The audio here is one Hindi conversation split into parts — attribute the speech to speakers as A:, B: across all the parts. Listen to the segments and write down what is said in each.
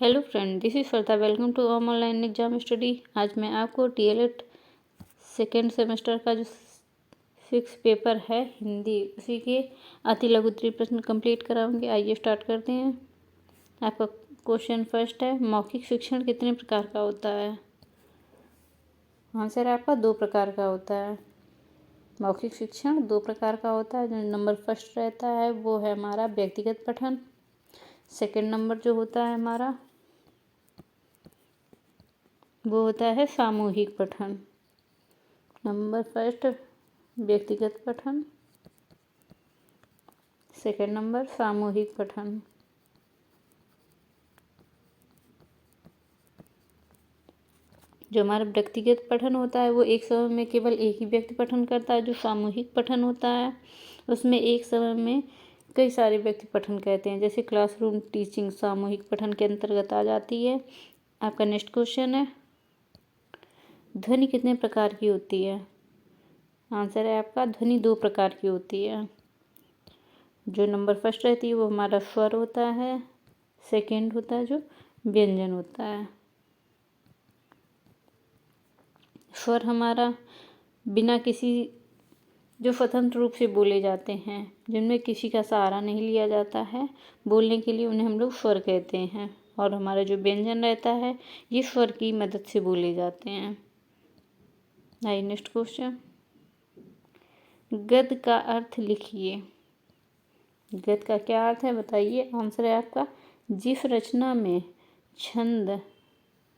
A: Hello friend, this is Shweta. Welcome to online exam study. आज मैं आपको टीएलएड सेकेंड सेमेस्टर का जो 6 पेपर है हिंदी, उसी के अति लघु उत्तरीय प्रश्न कंप्लीट कराऊंगी। आइए स्टार्ट करते हैं। आपका क्वेश्चन फर्स्ट है, मौखिक शिक्षण कितने प्रकार का होता है? आंसर आपका 2 प्रकार का होता है। मौखिक शिक्षण 2 प्रकार का होता है। जो नंबर फर्स्ट रहता है वो है हमारा व्यक्तिगत पठन। सेकेंड नंबर जो होता है हमारा वो होता है सामूहिक पठन। नंबर फर्स्ट व्यक्तिगत पठन, सेकेंड नंबर सामूहिक पठन। जो हमारा व्यक्तिगत पठन होता है वो एक समय में केवल एक ही व्यक्ति पठन करता है। जो सामूहिक पठन होता है उसमें एक समय में कई सारे व्यक्ति पठन करते हैं, जैसे क्लासरूम टीचिंग सामूहिक पठन के अंतर्गत आ जाती है। आपका नेक्स्ट क्वेश्चन है, ध्वनि कितने प्रकार की होती है? आंसर है आपका ध्वनि 2 प्रकार की होती है। जो नंबर फर्स्ट रहती है वो हमारा स्वर होता है, सेकंड होता है जो व्यंजन होता है। स्वर हमारा बिना किसी जो स्वतंत्र रूप से बोले जाते हैं, जिनमें किसी का सहारा नहीं लिया जाता है बोलने के लिए, उन्हें हम लोग स्वर कहते हैं। और हमारा जो व्यंजन रहता है ये स्वर की मदद से बोले जाते हैं। आइए नेक्स्ट क्वेश्चन, गद्य का अर्थ लिखिए। गद्य का क्या अर्थ है बताइए? आंसर है आपका जिस रचना में छंद,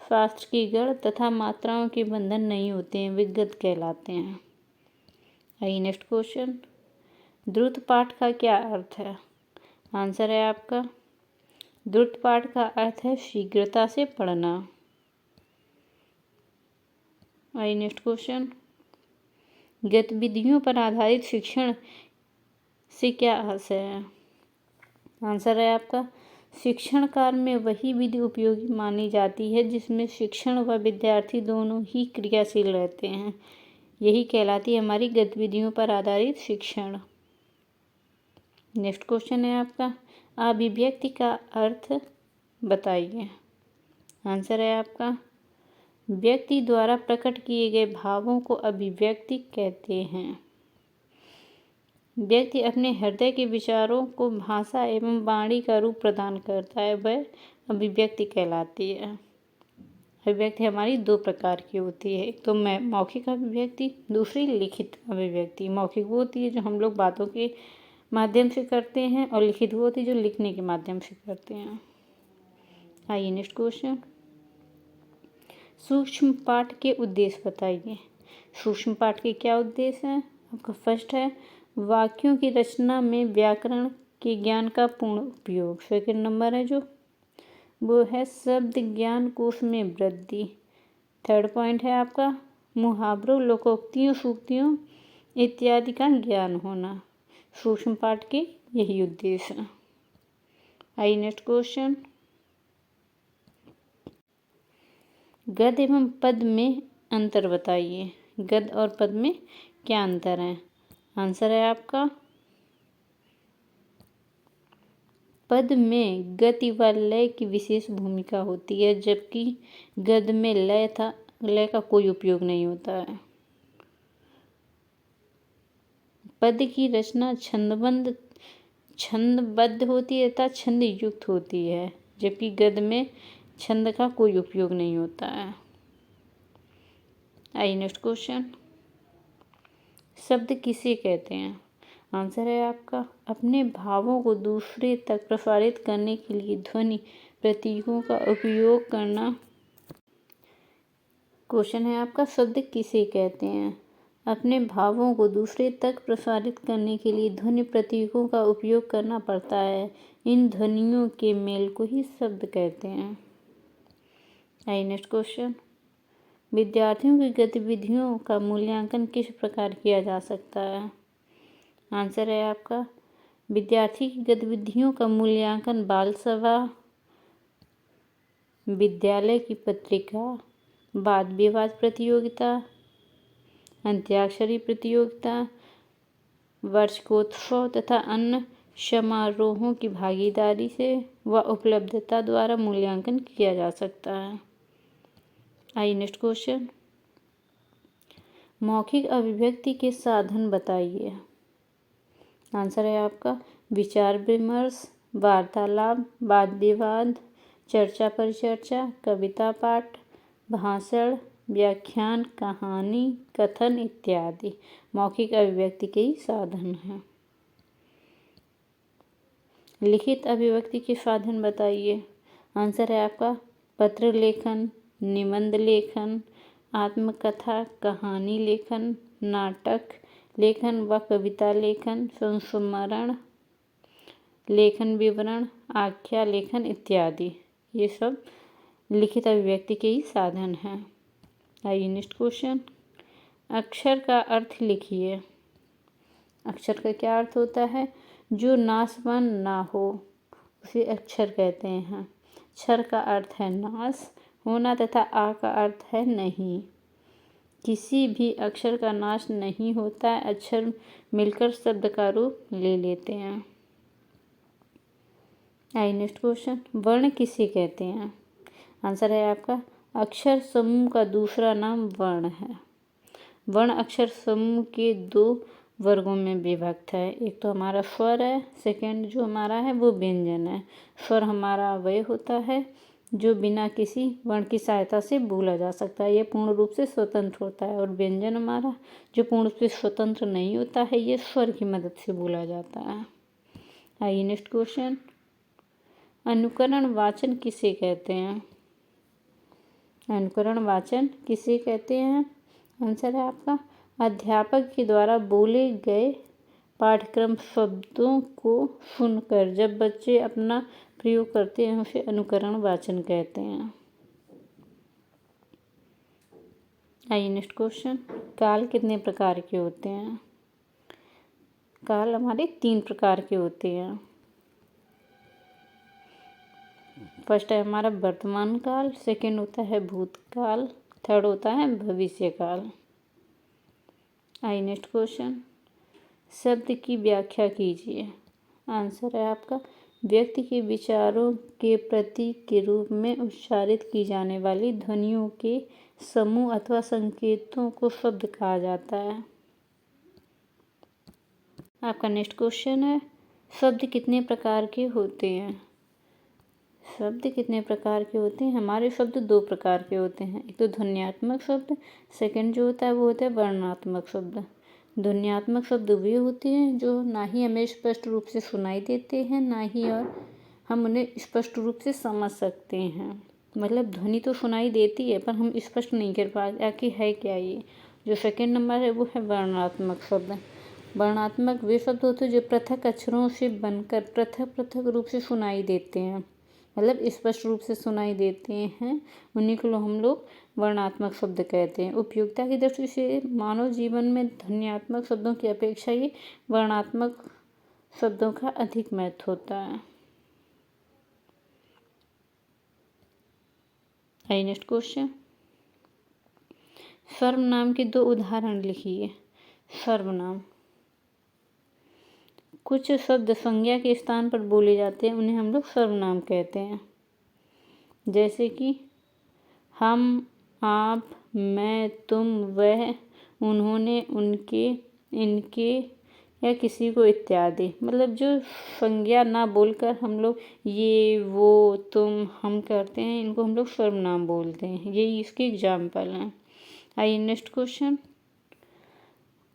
A: शास्त्र की गढ़ तथा मात्राओं के बंधन नहीं होते हैं वे गद्य कहलाते हैं। आइए नेक्स्ट क्वेश्चन, द्रुत पाठ का क्या अर्थ है? आंसर है आपका द्रुत पाठ का अर्थ है शीघ्रता से पढ़ना। आइए नेक्स्ट क्वेश्चन, गतिविधियों पर आधारित शिक्षण से क्या आशय है? आंसर है आपका शिक्षण कार्य में वही विधि उपयोगी मानी जाती है जिसमें शिक्षण व विद्यार्थी दोनों ही क्रियाशील रहते हैं। यही कहलाती है हमारी गतिविधियों पर आधारित शिक्षण। नेक्स्ट क्वेश्चन है आपका, अभिव्यक्ति का अर्थ बताइए। आंसर है आपका व्यक्ति द्वारा प्रकट किए गए भावों को अभिव्यक्ति कहते हैं। व्यक्ति अपने हृदय के विचारों को भाषा एवं वाणी का रूप प्रदान करता है, वह अभिव्यक्ति कहलाती है। अभिव्यक्ति हमारी 2 प्रकार की होती है, एक तो मौखिक अभिव्यक्ति, दूसरी लिखित अभिव्यक्ति। मौखिक वो होती है जो हम लोग बातों के माध्यम से करते हैं, और लिखित वो होती है जो लिखने के माध्यम से करते हैं। आइए नेक्स्ट क्वेश्चन, सूक्ष्म पाठ के उद्देश्य बताइए। सूक्ष्म पाठ के क्या उद्देश्य हैं? आपका फर्स्ट है वाक्यों की रचना में व्याकरण के ज्ञान का पूर्ण उपयोग। सेकंड नंबर है जो वो है शब्द ज्ञान कोश में वृद्धि। थर्ड पॉइंट है आपका मुहावरों, लोकोक्तियों, सूक्तियों इत्यादि का ज्ञान होना। सूक्ष्म पाठ के यही उद्देश्य है। आइए नेक्स्ट क्वेश्चन, गद्य एवं पद में अंतर बताइए। गद्य और पद में क्या अंतर है? आंसर है आपका पद में गति व लय की विशेष भूमिका होती है, जबकि गद्य में लय का कोई उपयोग नहीं होता है। पद की रचना छंदबद्ध होती है तथा छंद युक्त होती है, जबकि गद्य में छंद का कोई उपयोग नहीं होता है। आइए नेक्स्ट क्वेश्चन, शब्द किसे कहते हैं? आंसर है आपका अपने भावों को दूसरे तक प्रसारित करने के लिए ध्वनि प्रतीकों का उपयोग करना। क्वेश्चन है आपका शब्द किसे कहते हैं? अपने भावों को दूसरे तक प्रसारित करने के लिए ध्वनि प्रतीकों का उपयोग करना पड़ता है। इन ध्वनियों के मेल को ही शब्द कहते हैं। आइए नेक्स्ट क्वेश्चन, विद्यार्थियों की गतिविधियों का मूल्यांकन किस प्रकार किया जा सकता है? आंसर है आपका विद्यार्थी की गतिविधियों का मूल्यांकन बाल सभा, विद्यालय की पत्रिका, वाद विवाद प्रतियोगिता, अंत्याक्षरी प्रतियोगिता, वार्षिकोत्सव तथा अन्य समारोहों की भागीदारी से व उपलब्धता द्वारा मूल्यांकन किया जा सकता है। आइए नेक्स्ट क्वेश्चन। मौखिक अभिव्यक्ति के साधन बताइए। आंसर है आपका विचार विमर्श, वार्तालाप, वाद विवाद, चर्चा परिचर्चा, कविता पाठ, भाषण, व्याख्यान, कहानी, कथन इत्यादि मौखिक अभिव्यक्ति के ही साधन हैं। लिखित अभिव्यक्ति के साधन बताइए। आंसर है आपका पत्र लेखन, निबंध लेखन, आत्मकथा, कहानी लेखन, नाटक लेखन व कविता लेखन, संस्मरण लेखन, विवरण, आख्या लेखन इत्यादि ये सब लिखित अभिव्यक्ति के ही साधन हैं। आइए नेक्स्ट क्वेश्चन। अक्षर का अर्थ लिखिए। अक्षर का क्या अर्थ होता है? जो नाशवान ना हो उसे अक्षर कहते हैं। क्षर का अर्थ है नाश होना तथा आ का अर्थ है नहीं। किसी भी अक्षर का नाश नहीं होता है, अक्षर मिलकर शब्द का रूप ले लेते हैं। आइए नेक्स्ट क्वेश्चन। वर्ण किसे कहते हैं? आंसर है आपका अक्षर समूह का दूसरा नाम वर्ण है। वर्ण अक्षर समूह के दो वर्गों में विभक्त है। एक तो हमारा स्वर है, सेकंड जो हमारा है वो व्यंजन है। स्वर हमारा वह होता है जो बिना किसी वर्ण की सहायता से बोला जा सकता है, ये पूर्ण रूप से स्वतंत्र होता है। और व्यंजन हमारा जो पूर्ण रूप से स्वतंत्र नहीं होता है, ये स्वर की मदद से बोला जाता है। आइए नेक्स्ट क्वेश्चन। अनुकरण वाचन किसे कहते हैं? अनुकरण वाचन किसे कहते हैं? आंसर है आपका अध्यापक के द्वारा बोले गए पाठ्यक्रम शब्दों को सुनकर जब बच्चे अपना प्रयोग करते हैं उसे अनुकरण वाचन कहते हैं। आइए नेक्स्ट क्वेश्चन। काल कितने प्रकार के होते हैं? काल हमारे 3 प्रकार के होते हैं। फर्स्ट है हमारा वर्तमान काल, सेकंड होता है भूतकाल, थर्ड होता है भविष्य काल। आइए नेक्स्ट क्वेश्चन। शब्द की व्याख्या कीजिए। आंसर है आपका व्यक्ति के विचारों के प्रतीक के रूप में उच्चारित की जाने वाली ध्वनियों के समूह अथवा संकेतों को शब्द कहा जाता है। आपका नेक्स्ट क्वेश्चन है शब्द कितने प्रकार के होते हैं? शब्द कितने प्रकार के होते हैं? हमारे शब्द 2 प्रकार के होते हैं। एक तो ध्वन्यात्मक शब्द, सेकंड जो होता है वो होता है वर्णनात्मक शब्द। ध्वन्यात्मक शब्द वे होते हैं जो ना ही हमें स्पष्ट रूप से सुनाई देते हैं, ना ही और हम उन्हें स्पष्ट रूप से समझ सकते हैं। मतलब ध्वनि तो सुनाई देती है पर हम स्पष्ट नहीं कर पाते कि है क्या ये। जो सेकंड नंबर है वो है वर्णनात्मक शब्द। वर्णनात्मक वे शब्द होते हैं जो पृथक अक्षरों से बनकर पृथक पृथक रूप से सुनाई देते हैं, मतलब स्पष्ट रूप से सुनाई देते हैं, उन्हीं को हम लोग वर्णनात्मक शब्द कहते हैं। उपयोगिता की दृष्टि से मानव जीवन में ध्वन्यात्मक शब्दों की अपेक्षा ये वर्णनात्मक शब्दों का अधिक महत्व होता है। आइए नेक्स्ट क्वेश्चन। सर्वनाम के 2 उदाहरण लिखिए। सर्वनाम कुछ शब्द संज्ञा के स्थान पर बोले जाते हैं, उन्हें हम लोग सर्वनाम कहते हैं। जैसे कि हम, आप, मैं, तुम, वह, उन्होंने, उनके, इनके या किसी को इत्यादि। मतलब जो संज्ञा ना बोलकर हम लोग ये, वो, तुम, हम करते हैं, इनको हम लोग सर्वनाम बोलते हैं। यही इसके एग्जाम्पल हैं। आइए नेक्स्ट क्वेश्चन।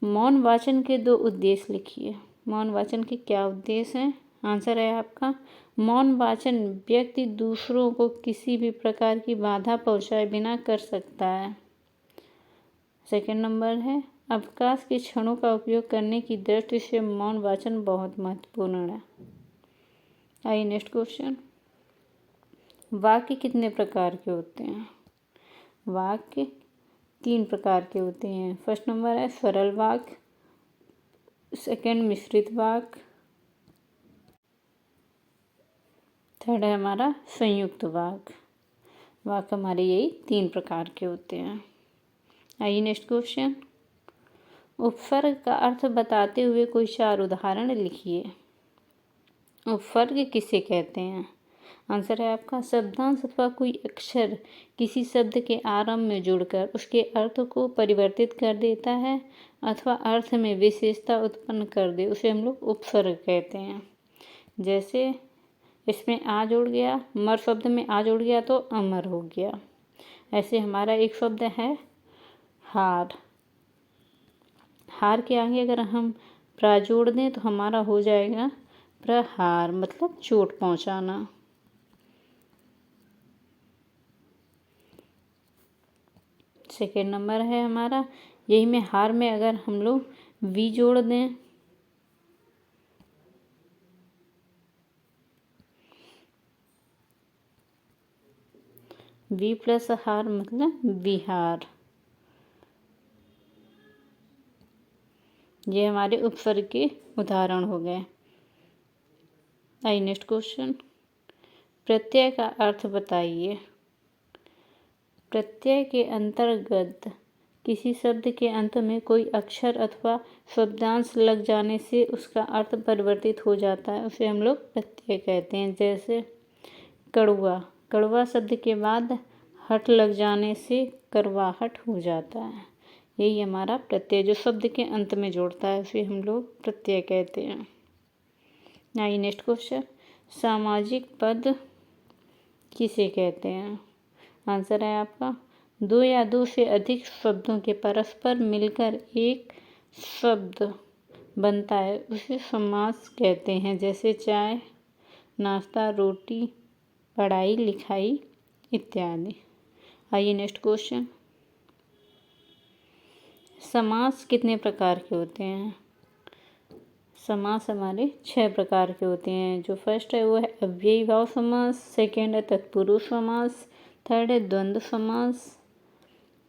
A: मौन वाचन के 2 उद्देश्य लिखिए। मौन वाचन के क्या उद्देश्य हैं? आंसर है आपका मौन वाचन व्यक्ति दूसरों को किसी भी प्रकार की बाधा पहुंचाए बिना कर सकता है। सेकंड नंबर है अवकाश के क्षणों का उपयोग करने की दृष्टि से मौन वाचन बहुत महत्वपूर्ण है। आइए नेक्स्ट क्वेश्चन। वाक्य कितने प्रकार के होते हैं? वाक्य 3 प्रकार के होते हैं। फर्स्ट नंबर है सरल वाक्य, सेकंड मिश्रित वाक्य, थर्ड है हमारा संयुक्त वाक्य। वाक्य हमारे यही 3 प्रकार के होते हैं। आइए नेक्स्ट क्वेश्चन। उपसर्ग का अर्थ बताते हुए कोई 4 उदाहरण लिखिए। उपसर्ग किसे कहते हैं? आंसर है आपका शब्दांश अथवा कोई अक्षर किसी शब्द के आरंभ में जुड़कर उसके अर्थ को परिवर्तित कर देता है अथवा अर्थ में विशेषता उत्पन्न कर दे, उसे हम लोग उपसर्ग कहते हैं। जैसे इसमें आ जुड़ गया, मर शब्द में आ जुड़ गया तो अमर हो गया। ऐसे हमारा एक शब्द है हार। हार के आगे अगर हम प्रा जोड़ दें तो हमारा हो जाएगा प्रहार, मतलब चोट पहुंचाना। सेकेंड नंबर है हमारा, यही में हार में अगर हम लोग वी जोड़ दें वी प्लस हार मतलब विहार। ये हमारे उपसर्ग के उदाहरण हो गए। आइए नेक्स्ट क्वेश्चन, प्रत्यय का अर्थ बताइए। प्रत्यय के अंतर्गत किसी शब्द के अंत में कोई अक्षर अथवा शब्दांश लग जाने से उसका अर्थ परिवर्तित हो जाता है, उसे हम लोग प्रत्यय कहते हैं। जैसे कड़वा, कड़वा शब्द के बाद हट लग जाने से करवाहट हो जाता है। यही हमारा प्रत्यय जो शब्द के अंत में जोड़ता है उसे हम लोग प्रत्यय कहते हैं। आइए नेक्स्ट क्वेश्चन, सामाजिक पद किसे कहते हैं? आंसर है आपका दो या दो से अधिक शब्दों के परस्पर मिलकर एक शब्द बनता है उसे समास कहते हैं। जैसे चाय, नाश्ता, रोटी, पढ़ाई, लिखाई इत्यादि। आइए नेक्स्ट क्वेश्चन, समास कितने प्रकार के होते हैं? समास हमारे 6 प्रकार के होते हैं। जो फर्स्ट है वो है अव्ययी भाव समास, सेकेंड है तत्पुरुष समास, थर्ड है द्वंद्व समास,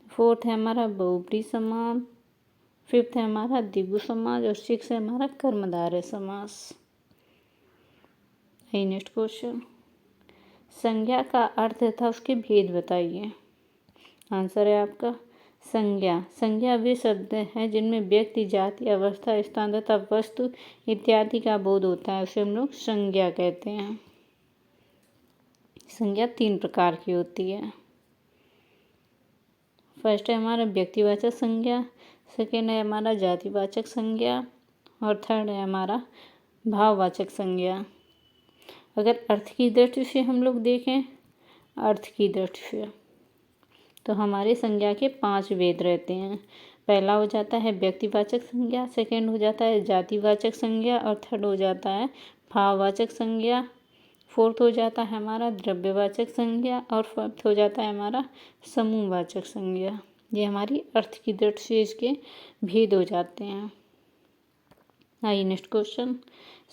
A: फोर्थ है हमारा बहुब्री समास, फिफ्थ है हमारा द्विगु समास और सिक्स है हमारा कर्मधारय समास। नेक्स्ट क्वेश्चन, संज्ञा का अर्थ तथा उसके भेद बताइए। आंसर है आपका संज्ञा। संज्ञा वे शब्द हैं जिनमें व्यक्ति, जाति, अवस्था, स्थान तथा वस्तु इत्यादि का बोध होता है, उसे हम लोग संज्ञा कहते हैं। संज्ञा 3 प्रकार की होती है। फर्स्ट है हमारा व्यक्तिवाचक संज्ञा, सेकेंड है हमारा जातिवाचक संज्ञा और थर्ड है हमारा भाववाचक संज्ञा। अगर अर्थ की दृष्टि से हम लोग देखें, अर्थ की दृष्टि से तो हमारे संज्ञा के 5 भेद रहते हैं। पहला हो जाता है व्यक्तिवाचक संज्ञा, सेकेंड हो जाता है जातिवाचक संज्ञा और थर्ड हो जाता है भाववाचक संज्ञा, फोर्थ हो जाता है हमारा द्रव्यवाचक संज्ञा और फिफ्थ हो जाता है हमारा समूहवाचक संज्ञा। ये हमारी अर्थ की दृष्टि से इसके भेद हो जाते हैं। आइए नेक्स्ट क्वेश्चन,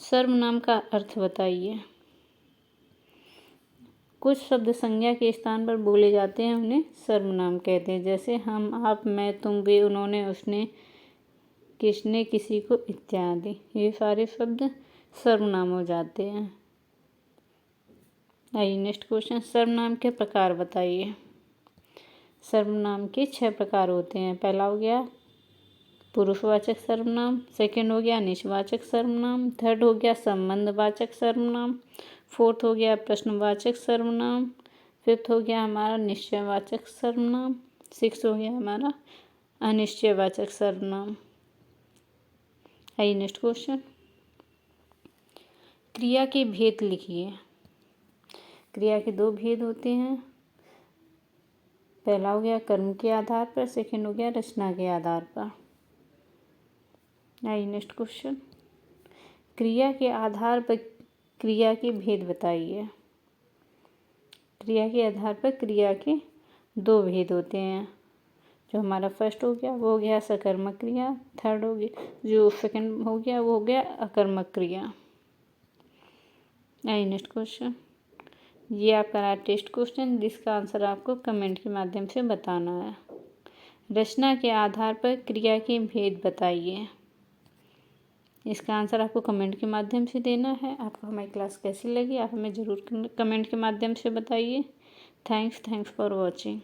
A: सर्वनाम का अर्थ बताइए। कुछ शब्द संज्ञा के स्थान पर बोले जाते हैं, उन्हें सर्वनाम कहते हैं। जैसे हम, आप, मैं, तुम, वे, उन्होंने, उसने, किसने, किसी को इत्यादि। ये सारे शब्द सर्वनाम हो जाते हैं। आइए नेक्स्ट क्वेश्चन, सर्वनाम के प्रकार बताइए। सर्वनाम के 6 प्रकार होते हैं। पहला हो गया पुरुषवाचक सर्वनाम, सेकेंड हो गया निजवाचक सर्वनाम, थर्ड हो गया संबंधवाचक सर्वनाम, फोर्थ हो गया प्रश्नवाचक सर्वनाम, फिफ्थ हो गया हमारा निश्चयवाचक सर्वनाम, सिक्स हो गया हमारा अनिश्चयवाचक सर्वनाम। आइए नेक्स्ट क्वेश्चन, क्रिया के भेद लिखिए। क्रिया के 2 भेद होते हैं। पहला हो गया कर्म के आधार पर, सेकेंड हो गया रचना के आधार पर। आइए नेक्स्ट क्वेश्चन, क्रिया के आधार पर क्रिया के भेद बताइए। क्रिया के आधार पर क्रिया के 2 भेद होते हैं। जो हमारा फर्स्ट हो गया वो हो गया सकर्मक क्रिया, थर्ड हो गया, जो सेकंड हो गया वो हो गया अकर्मक क्रिया। आइए नेक्स्ट क्वेश्चन, ये आपका रहा टेस्ट क्वेश्चन, जिसका आंसर आपको कमेंट के माध्यम से बताना है। रचना के आधार पर क्रिया के भेद बताइए। इसका आंसर आपको कमेंट के माध्यम से देना है। आपको हमारी क्लास कैसी लगी आप हमें ज़रूर कमेंट के माध्यम से बताइए। Thanks for watching.